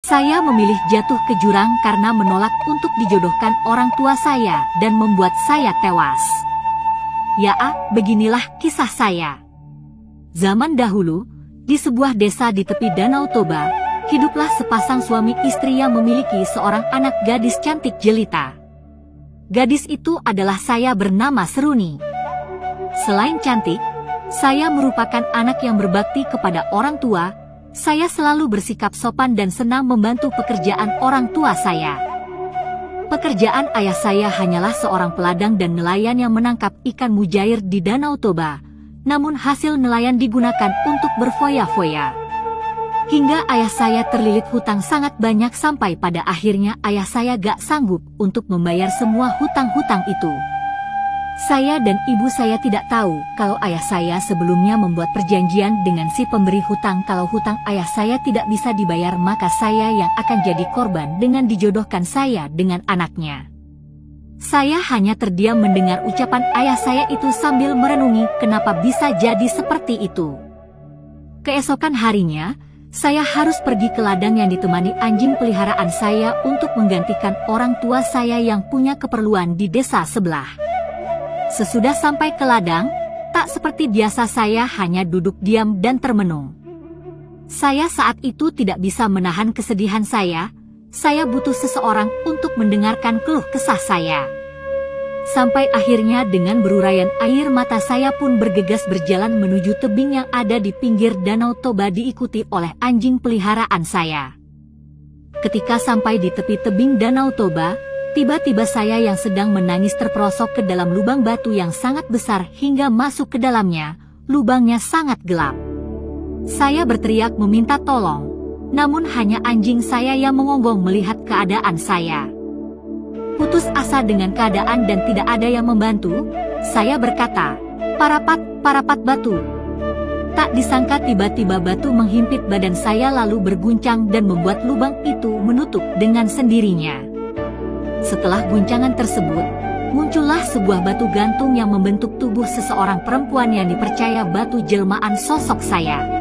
Saya memilih jatuh ke jurang karena menolak untuk dijodohkan orang tua saya dan membuat saya tewas. Ya, beginilah kisah saya. Zaman dahulu, di sebuah desa di tepi Danau Toba, hiduplah sepasang suami istri yang memiliki seorang anak gadis cantik jelita. Gadis itu adalah saya bernama Seruni. Selain cantik, saya merupakan anak yang berbakti kepada orang tua. Saya selalu bersikap sopan dan senang membantu pekerjaan orang tua saya. Pekerjaan ayah saya hanyalah seorang peladang dan nelayan yang menangkap ikan mujair di Danau Toba. Namun hasil nelayan digunakan untuk berfoya-foya. Hingga ayah saya terlilit hutang sangat banyak sampai pada akhirnya ayah saya gak sanggup untuk membayar semua hutang-hutang itu. Saya dan ibu saya tidak tahu kalau ayah saya sebelumnya membuat perjanjian dengan si pemberi hutang kalau hutang ayah saya tidak bisa dibayar maka saya yang akan jadi korban dengan dijodohkan saya dengan anaknya. Saya hanya terdiam mendengar ucapan ayah saya itu sambil merenungi kenapa bisa jadi seperti itu. Keesokan harinya, saya harus pergi ke ladang yang ditemani anjing peliharaan saya untuk menggantikan orang tua saya yang punya keperluan di desa sebelah. Sesudah sampai ke ladang, tak seperti biasa saya hanya duduk diam dan termenung. Saya saat itu tidak bisa menahan kesedihan saya butuh seseorang untuk mendengarkan keluh kesah saya. Sampai akhirnya dengan berurayan air mata saya pun bergegas berjalan menuju tebing yang ada di pinggir Danau Toba diikuti oleh anjing peliharaan saya. Ketika sampai di tepi tebing Danau Toba, tiba-tiba saya yang sedang menangis terperosok ke dalam lubang batu yang sangat besar hingga masuk ke dalamnya. Lubangnya sangat gelap. Saya berteriak meminta tolong, namun hanya anjing saya yang mengonggong melihat keadaan saya. Putus asa dengan keadaan dan tidak ada yang membantu, saya berkata, "Parapat batu." Tak disangka tiba-tiba batu menghimpit badan saya lalu berguncang dan membuat lubang itu menutup dengan sendirinya. Setelah guncangan tersebut, muncullah sebuah batu gantung yang membentuk tubuh seseorang perempuan yang dipercaya batu jelmaan sosok saya.